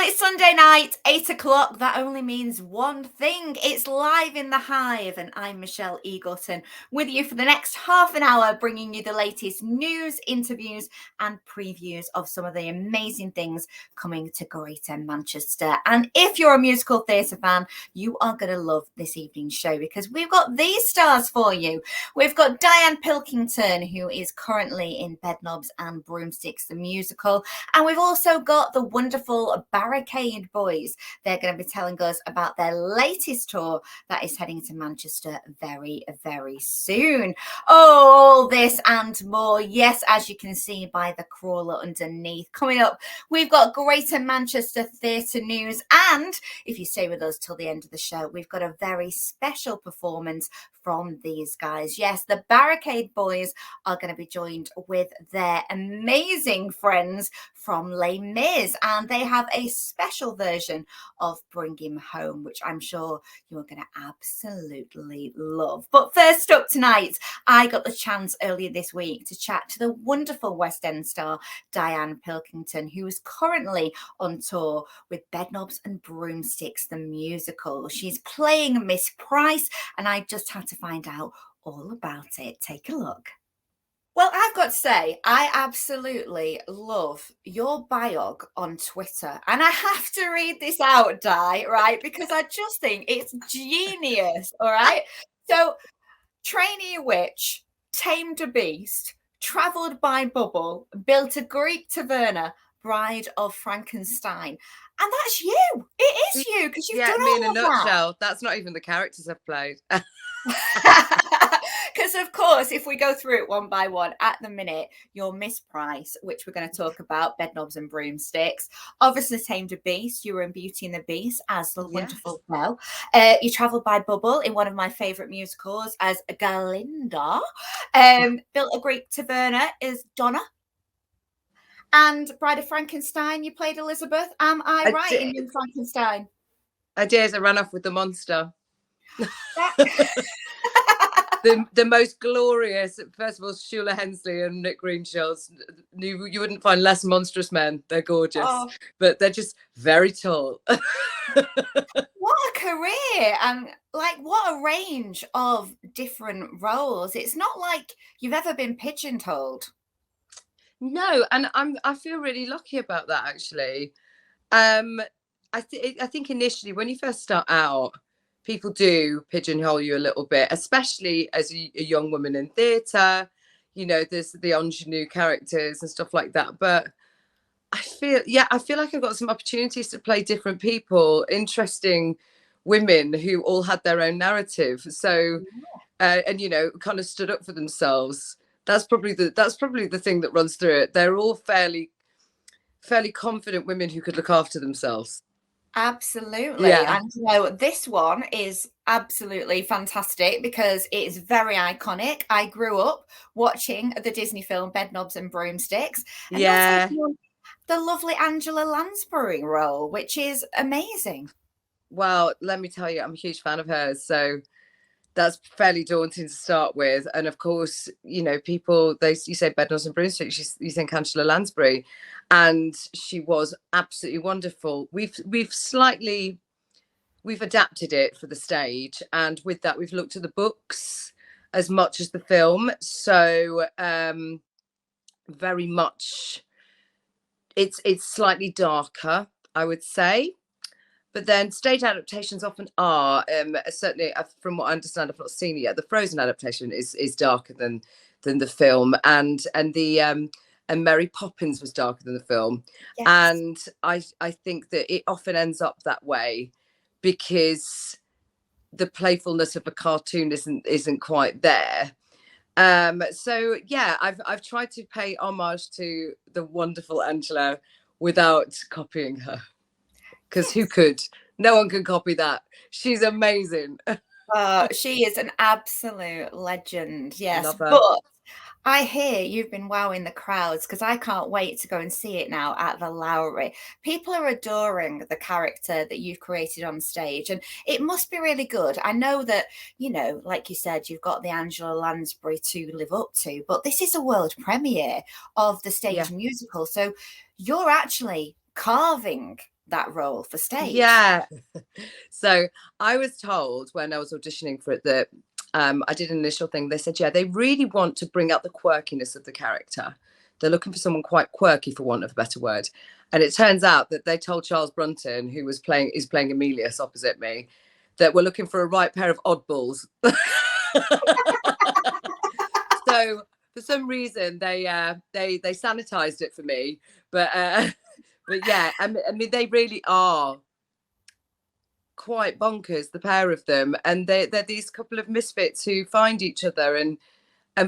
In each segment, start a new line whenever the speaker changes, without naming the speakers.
it's Sunday night, 8 o'clock. That only means one thing. It's live in the Hive, and I'm Michelle Eagleton with you for the next half an hour, bringing you the latest news, interviews, and previews of some of the amazing things coming to Greater Manchester. And if you're a musical theatre fan, you are going to love this evening's show because we've got these stars for you. We've got Dianne Pilkington, who is currently in Bedknobs and Broomsticks, the musical. And we've also got the wonderful Barricade Boys. They're going to be telling us about their latest tour that is heading to Manchester very, very soon. Oh, all this and more. Yes, as you can see by the crawler underneath. Coming up, we've got Greater Manchester Theatre News. And if you stay with us till the end of the show, we've got a very special performance from these guys. Yes, the Barricade Boys are going to be joined with their amazing friends from Les Mis, and they have a special version of Bring Him Home, which I'm sure you're going to absolutely love. But first up tonight, I got the chance earlier this week to chat to the wonderful West End star Dianne Pilkington, who is currently on tour with Bedknobs and Broomsticks, the musical. She's playing Miss Price, and I just had to find out all about it. Take a look. Well, I've got to say, I absolutely love your biog on Twitter. And I have to read this out, Di, right? Because I just think it's genius, all right? So, trainee witch, tamed a beast, travelled by bubble, built a Greek taverna, Bride of Frankenstein. And that's you. It is you, because you've done all
me in a nutshell. That's not even the characters I've played.
Because, of course, if we go through it one by one, at the minute, you're Miss Price, which we're going to talk about, Bedknobs and Broomsticks. Obviously, tamed a beast. You were in Beauty and the Beast as the wonderful Belle. You travelled by bubble in one of my favourite musicals as Galinda. Built a Greek taverna as Donna. And Bride of Frankenstein, you played Elizabeth. Am I right in Young Frankenstein?
I did. I ran off with the monster. The most glorious, first of all, Shula Hensley and Nick Greenshields. You wouldn't find less monstrous men. They're gorgeous, but they're just very tall.
What a career, and what a range of different roles. It's not like you've ever been pigeonholed.
No, and I feel really lucky about that, actually. I think initially when you first start out, people do pigeonhole you a little bit, especially as a young woman in theatre. You know, there's the ingenue characters and stuff like that. But I feel like I've got some opportunities to play different people, interesting women who all had their own narrative. So, and kind of stood up for themselves. That's probably the thing that runs through it. They're all fairly confident women who could look after themselves.
Absolutely. Yeah. And this one is absolutely fantastic because it is very iconic. I grew up watching the Disney film Bedknobs and Broomsticks. And the lovely Angela Lansbury role, which is amazing.
Well, let me tell you, I'm a huge fan of hers. So that's fairly daunting to start with. And of course, people, you say Bedknobs and Broomsticks, you think Angela Lansbury, and she was absolutely wonderful. We've adapted it for the stage, and with that, we've looked at the books as much as the film. So very much, it's slightly darker, I would say. But then stage adaptations often are, certainly from what I understand, I've not seen it yet. The Frozen adaptation is darker than the film, and Mary Poppins was darker than the film. Yes. And I think that it often ends up that way because the playfulness of a cartoon isn't quite there. So yeah, I've tried to pay homage to the wonderful Angela without copying her. Because who could? No one can copy that. She's amazing.
She is an absolute legend. Yes. But I hear you've been wowing the crowds because I can't wait to go and see it now at the Lowry. People are adoring the character that you've created on stage, and it must be really good. I know that, like you said, you've got the Angela Lansbury to live up to, but this is a world premiere of the stage musical. So you're actually carving that role for stage?
Yeah. So I was told when I was auditioning for it that I did an initial thing. They said, yeah, they really want to bring out the quirkiness of the character. They're looking for someone quite quirky, for want of a better word. And it turns out that they told Charles Brunton, who is playing Emilius opposite me, that we're looking for a right pair of oddballs. So for some reason they sanitized it for me, but yeah, I mean they really are quite bonkers, the pair of them, and they're these couple of misfits who find each other and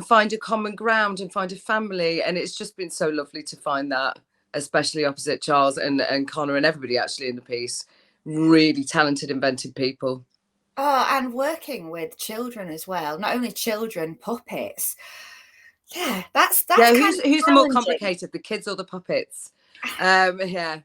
find a common ground and find a family, and it's just been so lovely to find that, especially opposite Charles and Connor and everybody actually in the piece. Really talented, inventive people.
Oh, and working with children as well. Not only children, puppets. Yeah, that's
Yeah,
kind of
who's the more
challenging.
complicated, the kids or the puppets? Yeah.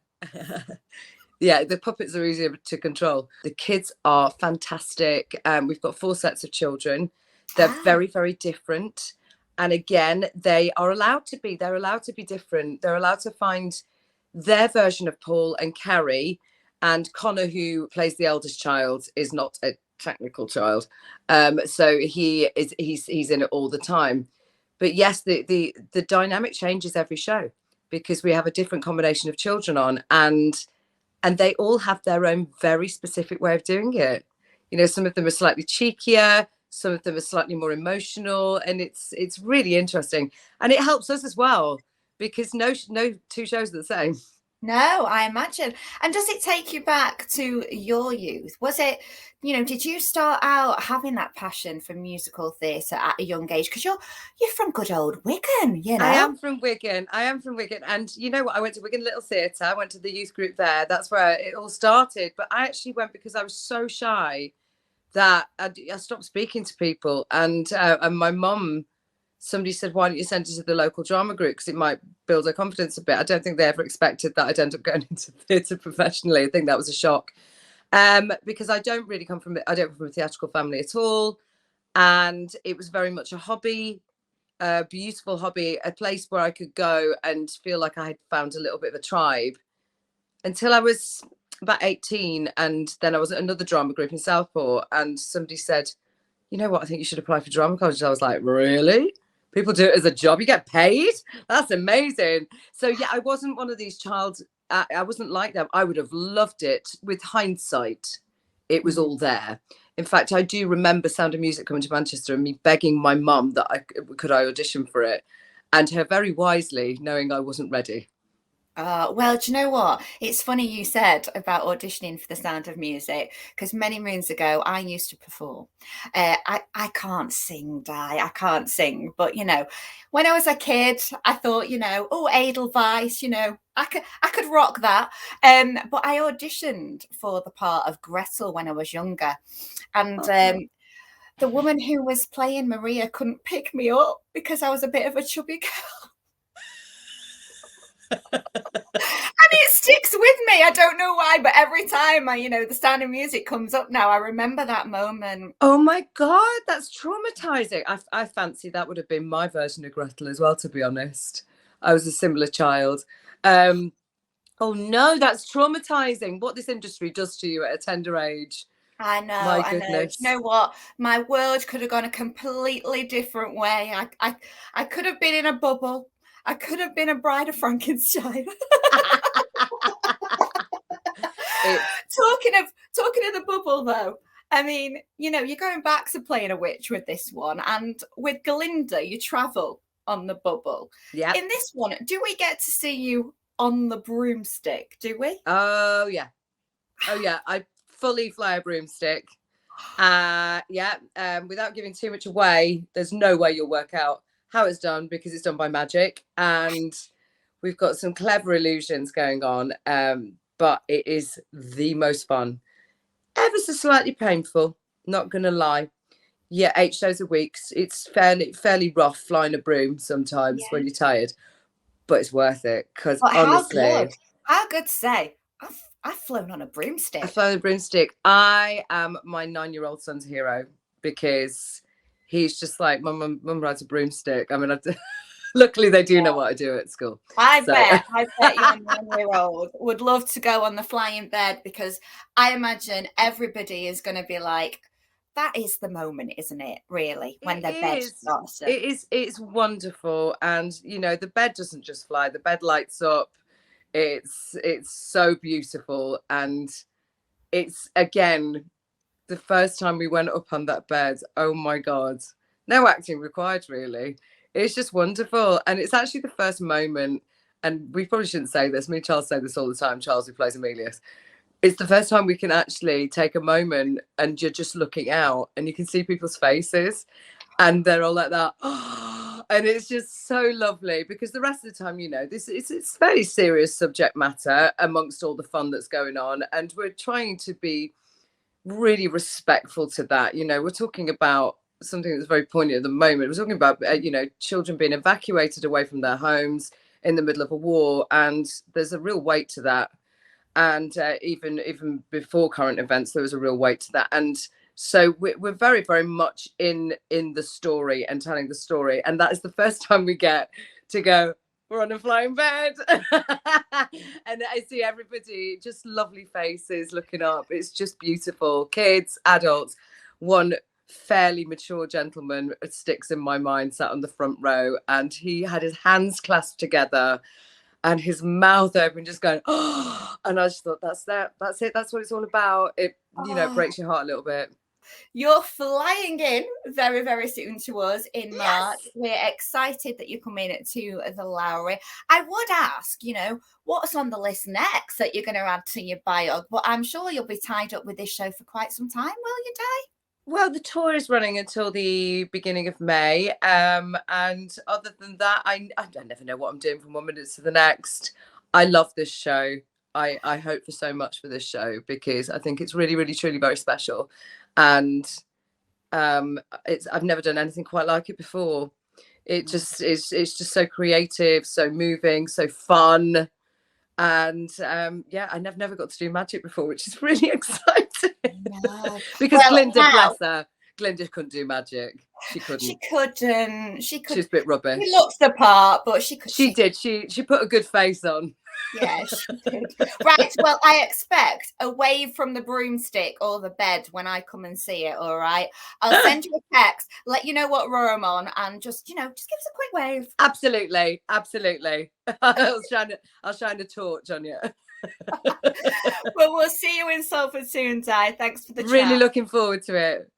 Yeah, the puppets are easier to control. The kids are fantastic. We've got 4 sets of children. They're very, very different. And again, they're allowed to be different. They're allowed to find their version of Paul and Carrie. And Connor, who plays the eldest child, is not a technical child. So he's in it all the time. But yes, the dynamic changes every show because we have a different combination of children on, and they all have their own very specific way of doing it. You know, some of them are slightly cheekier, some of them are slightly more emotional, and it's really interesting. And it helps us as well because no 2 shows are the same.
No, I imagine. And does it take you back to your youth? Was it, did you start out having that passion for musical theatre at a young age? Because you're from good old Wigan,
I am from Wigan. And you know what? I went to Wigan Little Theatre. I went to the youth group there. That's where it all started. But I actually went because I was so shy that I stopped speaking to people. And my mum, somebody said, why don't you send her to the local drama group because it might build her confidence a bit. I don't think they ever expected that I'd end up going into theatre professionally. I think that was a shock because I don't come from a theatrical family at all. And it was very much a hobby, a beautiful hobby, a place where I could go and feel like I had found a little bit of a tribe until I was about 18. And then I was at another drama group in Southport and somebody said, you know what, I think you should apply for drama college. I was like, really? People do it as a job? You get paid? That's amazing. So yeah, I wasn't one of these I wasn't like them. I would have loved it. With hindsight, it was all there. In fact, I do remember Sound of Music coming to Manchester and me begging my mum that I audition for it, and her very wisely knowing I wasn't ready.
Well, do you know what? It's funny you said about auditioning for The Sound of Music, because many moons ago I used to perform. I can't sing, I can't sing. But, when I was a kid, I thought, oh, Edelweiss, I could rock that. But I auditioned for the part of Gretel when I was younger. And the woman who was playing Maria couldn't pick me up because I was a bit of a chubby girl. And it sticks with me. I don't know why, but every time The Sound of Music comes up now, I remember that moment.
Oh my God, that's traumatizing. I fancy that would have been my version of Gretel as well, to be honest. I was a similar child. Oh no, that's traumatizing. What this industry does to you at a tender age.
I know.
My
I know.
goodness.
You know what? My world could have gone a completely different way. I could have been in a bubble. I could have been a Bride of Frankenstein. Talking of the bubble, though, I mean, you're going back to playing a witch with this one, and with Galinda, you travel on the bubble.
Yeah.
In this one, do we get to see you on the broomstick? Do we?
Oh yeah. I fully fly a broomstick. Without giving too much away, there's no way you'll work out how it's done because it's done by magic, and we've got some clever illusions going on. But it is the most fun. Ever so slightly painful, not gonna lie. Yeah, 8 shows a week. It's fairly rough flying a broom sometimes when you're tired, but it's worth it because honestly,
how good say I've flown on a broomstick.
I've flown a broomstick. I am my 9-year-old son's hero because he's just like, my mum rides a broomstick. I mean, Luckily, they do know what I do at school.
I bet your 9-year-old would love to go on the flying bed, because I imagine everybody is going to be like, that is the moment, isn't it, really, when the bed starts to...
It's wonderful. And, you know, the bed doesn't just fly, the bed lights up. It's so beautiful. And it's, again, the first time we went up on that bed, oh my God, no acting required, really. It's just wonderful. And it's actually the first moment, and we probably shouldn't say this, me and Charles say this all the time, Charles, who plays Emilius. It's the first time we can actually take a moment and you're just looking out and you can see people's faces and they're all like that. Oh, and it's just so lovely, because the rest of the time, you know, it's fairly serious subject matter amongst all the fun that's going on. And we're trying to be really respectful to that. You know, we're talking about something that's very poignant at the moment. We're talking about, you know, children being evacuated away from their homes in the middle of a war. And there's a real weight to that. And even before current events, there was a real weight to that. And so we're very, very much in the story and telling the story. And that is the first time we get to go, we're on a flying bed. And I see everybody, just lovely faces looking up. It's just beautiful. Kids, adults. One fairly mature gentleman sticks in my mind, sat on the front row, and he had his hands clasped together and his mouth open, just going, oh, and I just thought, that's it, that's what it's all about. It, you know, breaks your heart a little bit.
You're flying in very, very soon to us in March. Yes. We're excited that you're coming to the Lowry. I would ask, you know, what's on the list next that you're going to add to your bio? But I'm sure you'll be tied up with this show for quite some time, will you, Di?
Well, the tour is running until the beginning of May. And other than that, I never know what I'm doing from one minute to the next. I love this show. I hope for so much for this show, because I think it's really, really, truly very special. And I've never done anything quite like it before. It just is, it's just so creative, so moving, so fun. And yeah, I've never got to do magic before, which is really exciting. No. Because Glinda, bless her, Glinda couldn't do magic. She couldn't.
She was
a bit rubbish.
She looks the part, but she could.
She did. She put a good face on.
Yeah, she did. Right. Well, I expect a wave from the broomstick or the bed when I come and see it. All right. I'll send you a text, let you know what row I'm on, and just, you know, just give us a quick wave.
Absolutely. I'll shine a torch on you.
Well, we'll see you in Salford soon, Di. Thanks for the chat.
Really looking forward to it.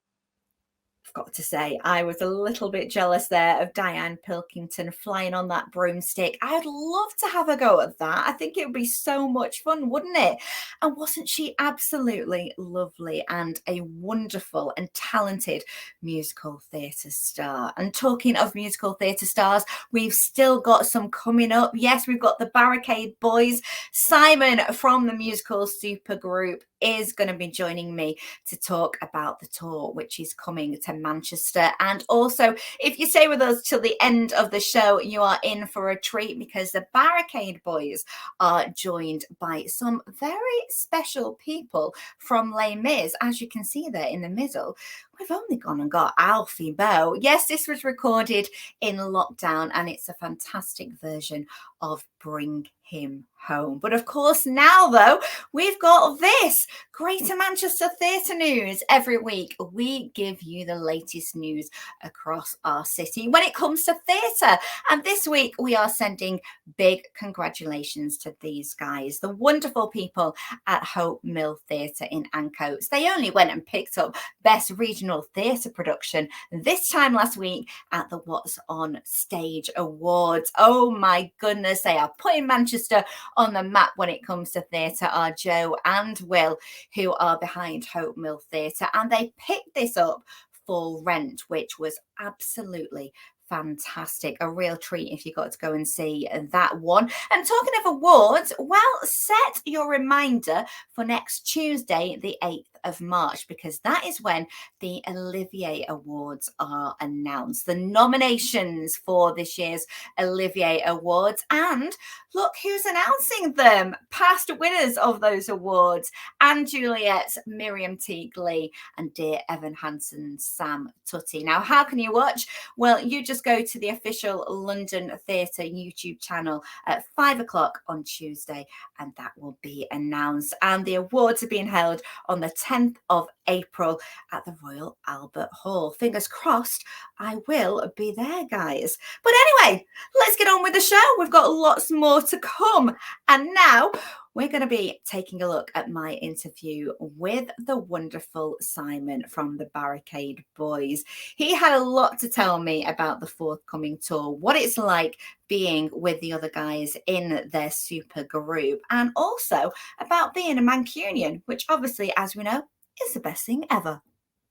I've got to say, I was a little bit jealous there of Dianne Pilkington flying on that broomstick. I'd love to have a go at that. I think it would be so much fun, wouldn't it? And wasn't she absolutely lovely and a wonderful and talented musical theatre star? And talking of musical theatre stars, we've still got some coming up. Yes, we've got the Barricade Boys. Simon from the musical supergroup is going to be joining me to talk about the tour, which is coming to Manchester. And also, if you stay with us till the end of the show, you are in for a treat, because the Barricade Boys are joined by some very special people from Les Mis. As you can see there in the middle, we've only gone and got Alfie Bow. Yes, this was recorded in lockdown, and it's a fantastic version of Bring Him Home. But of course, now though, we've got this Greater Manchester Theatre News. Every week we give you the latest news across our city when it comes to theatre. And this week we are sending big congratulations to these guys, the wonderful people at Hope Mill Theatre in Ancoats. They only went and picked up Best Regional Theatre Production this time last week at the What's On Stage Awards. Oh my goodness, they are putting Manchester on the map when it comes to theatre, are Joe and Will, who are behind Hope Mill Theatre, and they picked this up for Rent, which was absolutely fantastic. A real treat if you got to go and see that one. And talking of awards, well, set your reminder for next Tuesday, the 8th of March, because that is when the Olivier Awards are announced, the nominations for this year's Olivier Awards. And look who's announcing them. Past winners of those awards: Anne Juliet, Miriam Teague Lee, and Dear Evan Hansen's Sam Tutty. Now, how can you watch? Well, you just go to the official London Theatre YouTube channel at 5 o'clock on Tuesday, and that will be announced. And the awards are being held on the 10th of April at the Royal Albert Hall. Fingers crossed I will be there, guys. But anyway, let's get on with the show. We've got lots more to come. And now we're going to be taking a look at my interview with the wonderful Simon from the Barricade Boys. He had a lot to tell me about the forthcoming tour, what it's like being with the other guys in their super group, and also about being a Mancunian, which obviously, as we know, is the best thing ever.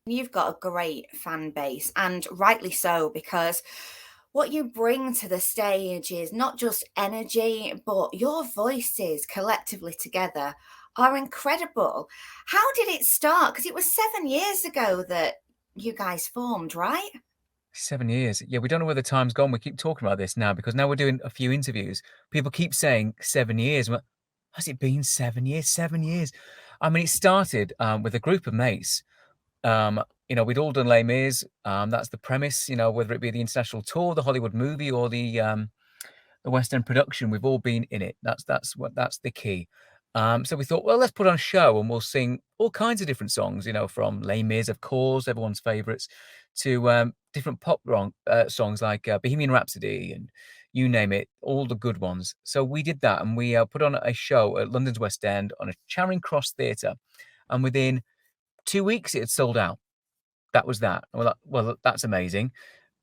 You've got a great fan base, and rightly so, because what you bring to the stage is not just energy, but your voices collectively together are incredible. How did it start? Because it was 7 years ago that you guys formed, right?
7 years. Yeah, we don't know where the time's gone. We keep talking about this now because now we're doing a few interviews. People keep saying 7 years. Well, has it been 7 years? 7 years. I mean, it started with a group of mates. We'd all done Les Mis. That's the premise, whether it be the international tour, the Hollywood movie, or the West End production, we've all been in it. That's the key. So we thought, well, let's put on a show and we'll sing all kinds of different songs, from Les Mis, of course, everyone's favourites, to different pop songs like Bohemian Rhapsody and you name it, all the good ones. So we did that, and we put on a show at London's West End on a Charing Cross Theatre, and within 2 weeks it had sold out. That was that. Well, that's amazing.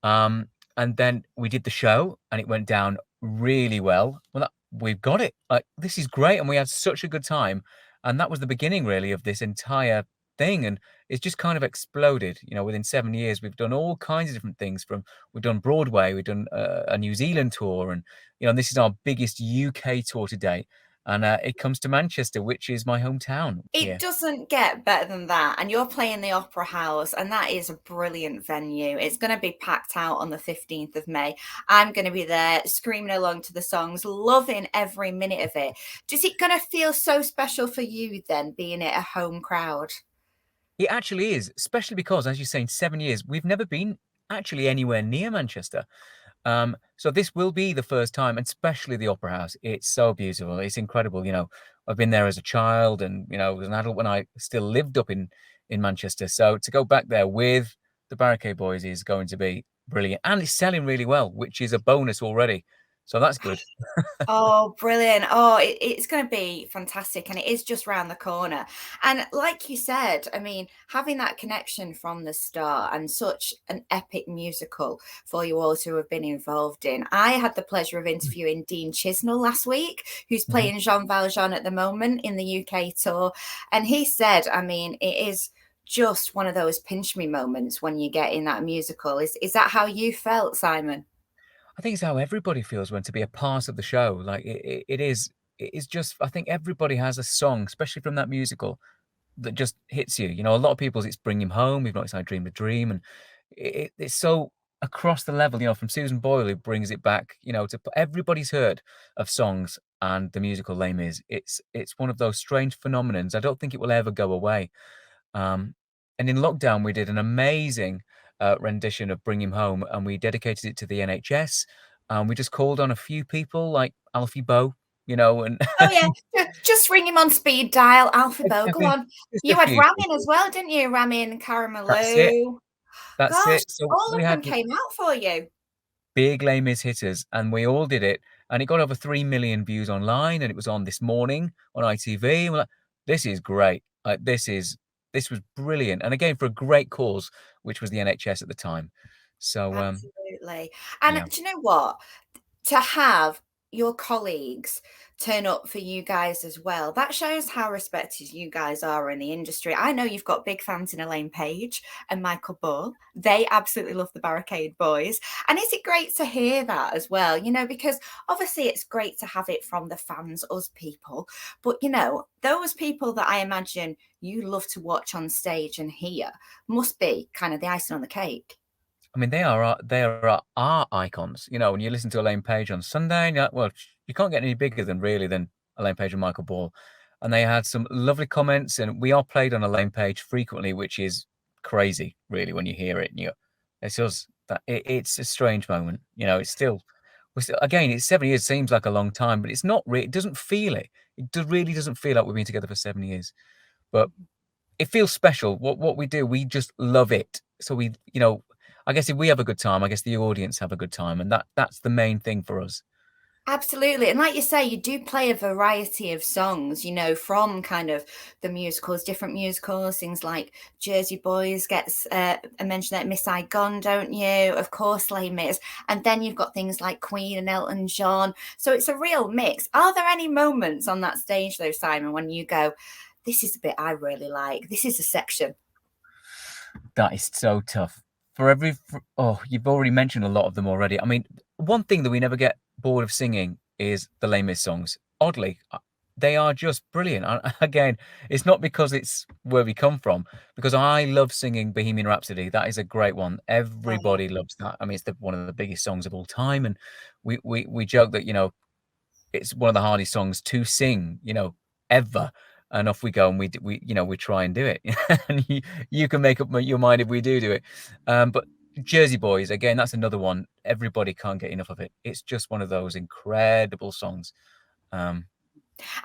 And then we did the show and it went down really well. Well, we've got it. Like, this is great. And we had such a good time. And that was the beginning, really, of this entire thing. And it's just kind of exploded. Within 7 years, we've done all kinds of different things. We've done Broadway, we've done a New Zealand tour. And, this is our biggest UK tour to date. And it comes to Manchester, which is my hometown.
It doesn't get better than that. And you're playing the Opera House, and that is a brilliant venue. It's going to be packed out on the 15th of May. I'm going to be there screaming along to the songs, loving every minute of it. Is it going to feel so special for you then, being at a home crowd?
It actually is, especially because, as you're saying, 7 years, we've never been actually anywhere near Manchester. So this will be the first time, and especially the Opera House. It's so beautiful. It's incredible. I've been there as a child and, as an adult when I still lived up in Manchester. So to go back there with the Barricade Boys is going to be brilliant. And it's selling really well, which is a bonus already. So that's good.
Oh, brilliant. Oh, it's going to be fantastic. And it is just round the corner. And like you said, I mean, having that connection from the start and such an epic musical for you all to have been involved in. I had the pleasure of interviewing Dean Chisnell last week, who's playing Jean Valjean at the moment in the UK tour. And he said, I mean, it is just one of those pinch me moments when you get in that musical. Is that how you felt, Simon?
I think it's how everybody feels when to be a part of the show. Like it is just, I think everybody has a song, especially from that musical, that just hits you. A lot of people's it's Bring Him Home. We've not Dream the Dream. And it's so across the level, from Susan Boyle, who brings it back, to everybody's heard of songs and the musical Les Mis. It's one of those strange phenomenons. I don't think it will ever go away. And in lockdown, we did an amazing rendition of Bring Him Home, and we dedicated it to the NHS. We just called on a few people like Alfie Bow, and
oh yeah, just ring him on speed dial. Alfie Bow, go on. You had Ramin as well, didn't you? Ramin, Karimloo.
That's it. So
all of them came out for you.
Big Les Mis hitters, and we all did it, and it got over 3 million views online, and it was on This Morning on ITV. And we're like, this is great. Like this was brilliant, and again for a great cause, which was the NHS at the time. So
absolutely. And do you know what? To have your colleagues turn up for you guys as well, that shows how respected you guys are in the industry. I know you've got big fans in Elaine Page and Michael Bull. They absolutely love the Barricade Boys. And is it great to hear that as well? You know, because obviously it's great to have it from the fans, us people. But, you know, those people that I imagine you love to watch on stage and hear must be kind of the icing on the cake.
I mean, they are our icons. You know, when you listen to Elaine Page on Sunday, and you're like, well, you can't get any bigger than Elaine Page and Michael Ball. And they had some lovely comments, and we are played on Elaine Page frequently, which is crazy, really, when you hear it. And it's just that it's a strange moment. You know, again, it's 7 years seems like a long time, but it's not really. It doesn't feel it. Really doesn't feel like we've been together for 7 years, but it feels special. What we do, we just love it. So I guess if we have a good time, I guess the audience have a good time, and that's the main thing for us.
Absolutely. And like you say, you do play a variety of songs, you know, from kind of the musicals, different musicals, things like Jersey Boys gets a mention at Miss Saigon, don't you? Of course, Les Mis. And then you've got things like Queen and Elton John. So it's a real mix. Are there any moments on that stage, though, Simon, when you go, this is a bit I really like, this is a section?
That is so tough. You've already mentioned a lot of them already. I mean, one thing that we never get bored of singing is the Les Mis songs. Oddly, they are just brilliant. Again, it's not because it's where we come from, because I love singing Bohemian Rhapsody. That is a great one. Everybody loves that. I mean, it's one of the biggest songs of all time, and we joke that it's one of the hardest songs to sing, ever. And off we go, and we try and do it. And you can make up your mind if we do it. But Jersey Boys, again, that's another one. Everybody can't get enough of it. It's just one of those incredible songs.
I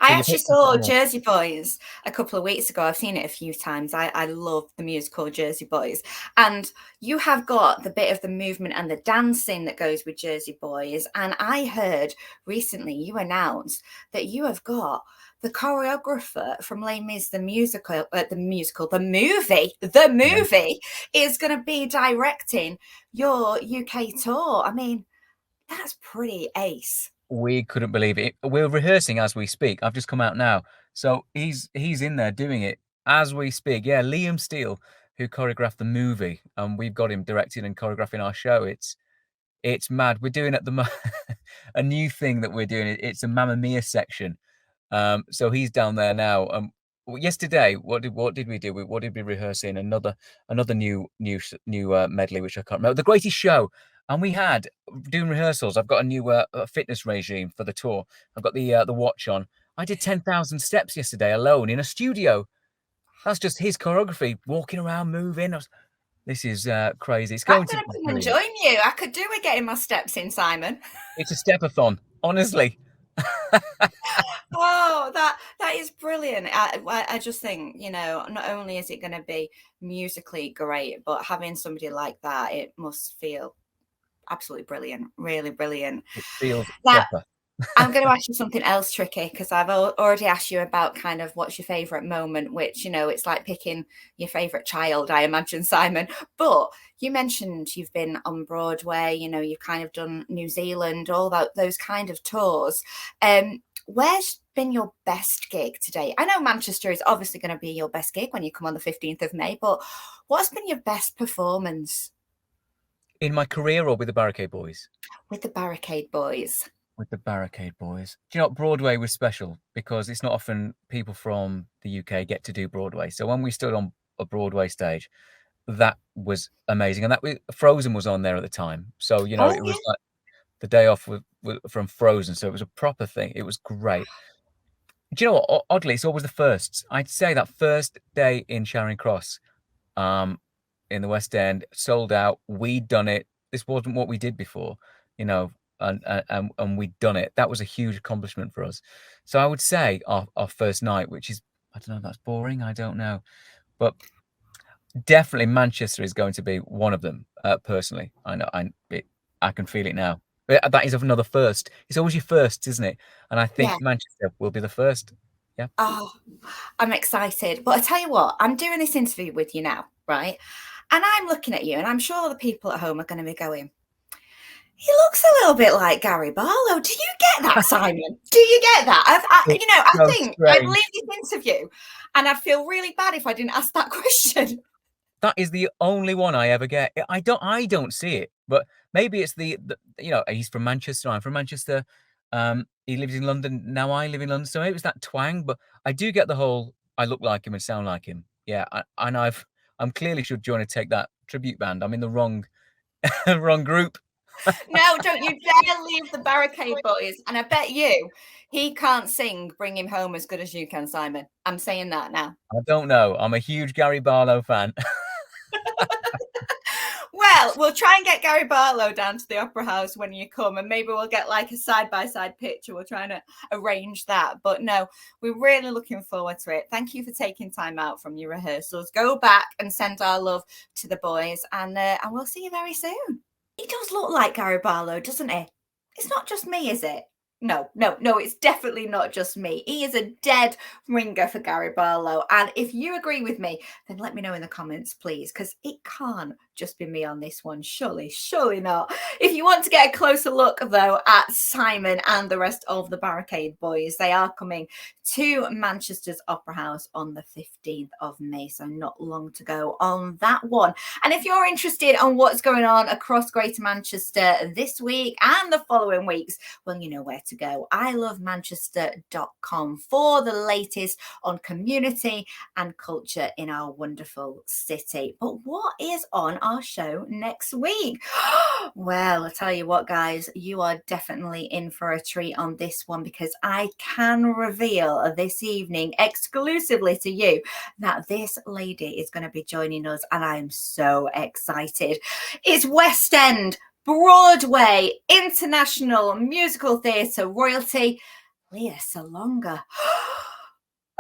actually saw Jersey Boys a couple of weeks ago. I've seen it a few times. I love the musical Jersey Boys. And you have got the bit of the movement and the dancing that goes with Jersey Boys. And I heard recently you announced that you have got the choreographer from Les Mis, the movie is going to be directing your UK tour. I mean, that's pretty ace.
We couldn't believe it. We're rehearsing as we speak. I've just come out now. So he's in there doing it as we speak. Yeah, Liam Steele, who choreographed the movie, and we've got him directing and choreographing our show. It's mad. We're doing a new thing that we're doing. It's a Mamma Mia section. So he's down there now. Yesterday, what did we do? What did we rehearse in? Another new medley, which I can't remember. The Greatest Show. And we had doing rehearsals. I've got a new fitness regime for the tour. I've got the watch on. I did 10,000 steps yesterday alone in a studio. That's just his choreography, walking around, moving. This is crazy. It's going to
come and join you. I could do with getting my steps in, Simon.
It's a stepathon, honestly.
Oh, that is brilliant. I just think, not only is it going to be musically great, but having somebody like that, it must feel absolutely brilliant, really brilliant.
It feels
now,
proper.
I'm going to ask you something else tricky, because I've already asked you about kind of what's your favorite moment, which, it's like picking your favorite child, I imagine, Simon. But you mentioned you've been on Broadway, you've kind of done New Zealand, all those kind of tours. Where's been your best gig today? I know Manchester is obviously going to be your best gig when you come on the 15th of May, but what's been your best performance?
In my career, or with the Barricade Boys?
With the Barricade Boys.
With the Barricade Boys. Do you know what? Broadway was special because it's not often people from the UK get to do Broadway. So when we stood on a Broadway stage, that was amazing. And Frozen was on there at the time. So, it was like the day off from Frozen. So it was a proper thing. It was great. Do you know what? Oddly, it's always the firsts. I'd say that first day in Charing Cross, in the West End, sold out. We'd done it. This wasn't what we did before, and we'd done it. That was a huge accomplishment for us. So I would say our first night, which is, I don't know if that's boring, I don't know, but definitely Manchester is going to be one of them. Personally, I know I can feel it now. That is another first. It's always your first, isn't it? And I think Manchester will be the first. Yeah.
Oh, I'm excited. But I tell you what, I'm doing this interview with you now, right? And I'm looking at you, and I'm sure the people at home are going to be going, He looks a little bit like Gary Barlow. Do you get that, Simon? Do you get that? I think I'd leave this interview and I'd feel really bad if I didn't ask that question.
That is the only one I ever get. I don't see it, but maybe it's the he's from Manchester. I'm from Manchester. He lives in London. Now I live in London. So maybe it's that twang, but I do get the whole I look like him and sound like him. Yeah. I'm clearly should join a Take That tribute band. I'm in the wrong group.
No, don't you dare leave the Barricade Boys. And I bet you he can't sing Bring Him Home as good as you can, Simon. I'm saying that now.
I don't know. I'm a huge Gary Barlow fan.
Well, we'll try and get Gary Barlow down to the Opera House when you come, and maybe we'll get like a side-by-side picture. We're trying to arrange that. But no, we're really looking forward to it. Thank you for taking time out from your rehearsals. Go back and send our love to the boys, and we'll see you very soon. He does look like Gary Barlow, doesn't he? It's not just me, is it? No, it's definitely not just me. He is a dead ringer for Gary Barlow. And if you agree with me, then let me know in the comments, please, because it can't just be me on this one. Surely not. If you want to get a closer look, though, at Simon and the rest of the Barricade Boys, they are coming to Manchester's Opera House on the 15th of May, so not long to go on that one. And if you're interested on what's going on across Greater Manchester this week and the following weeks, well, you know where to go. ilovemanchester.com for the latest on community and culture in our wonderful city. But what is on our show next week? Well, I tell you what, guys, you are definitely in for a treat on this one, because I can reveal this evening exclusively to you that this lady is going to be joining us, and I am so excited. It's West End, Broadway, international musical theatre royalty, Lea Salonga.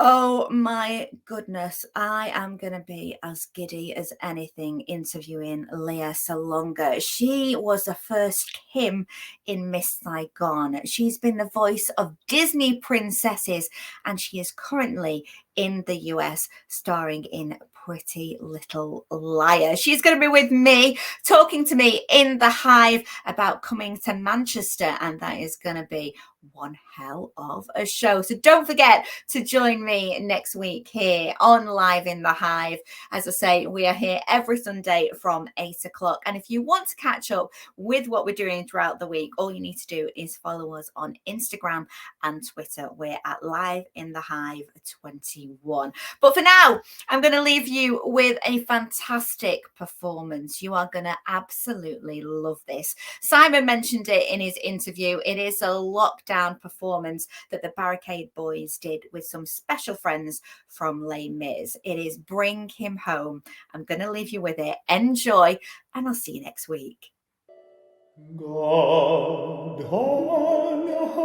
Oh my goodness, I am going to be as giddy as anything interviewing Lea Salonga. She was the first Kim in Miss Saigon. She's been the voice of Disney princesses, and she is currently in the US starring in Pretty Little Liar. She's going to be with me, talking to me in the Hive about coming to Manchester, and that is going to be one hell of a show. So don't forget to join me next week here on Live in the Hive. As I say, we are here every Sunday from 8 o'clock. And if you want to catch up with what we're doing throughout the week, all you need to do is follow us on Instagram and Twitter. We're at Live in the Hive 21. But for now, I'm going to leave you with a fantastic performance. You are going to absolutely love this. Simon mentioned it in his interview. It is a lockdown performance that the Barricade Boys did with some special friends from Les Mis. It is Bring Him Home. I'm going to leave you with it. Enjoy, and I'll see you next week.
God on high,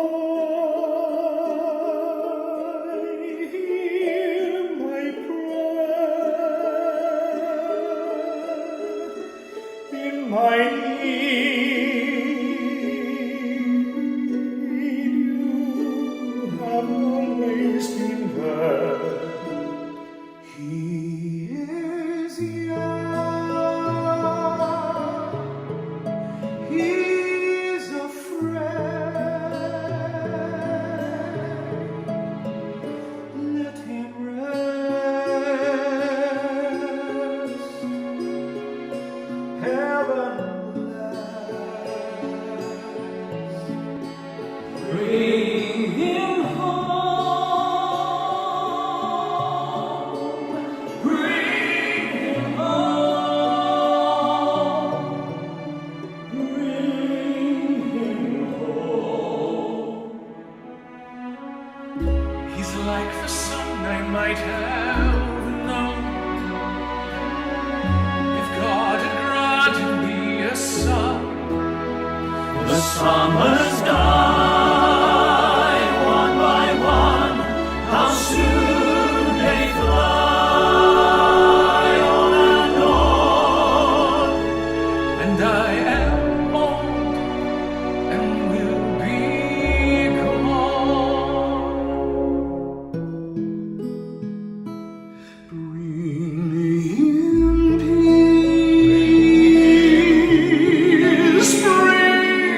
hear my prayer. In my need you have always been there. He is young, he is a friend. Let him rest, heaven bless. Bring him home, bring him home, bring him home. He's like the sun I might have known, if God had granted me a son. The summers die one by one, how soon they fly on and on. And I am old and will be gone. Bring him peace, bring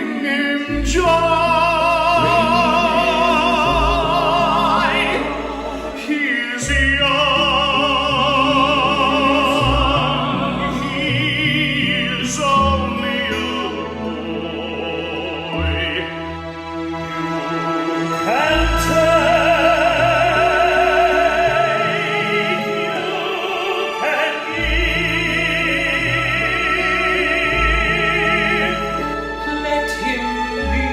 young, he is only a boy. You can take, you can give. Let him be.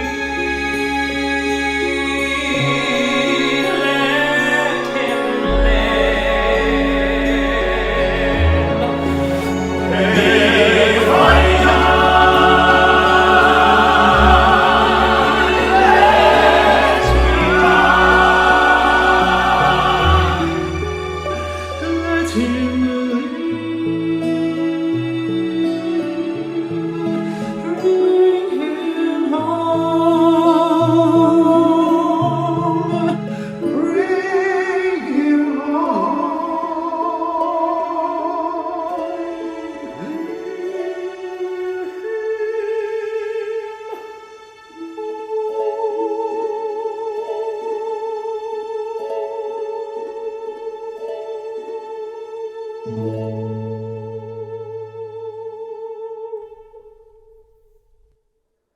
Let him live. If I die, let him live.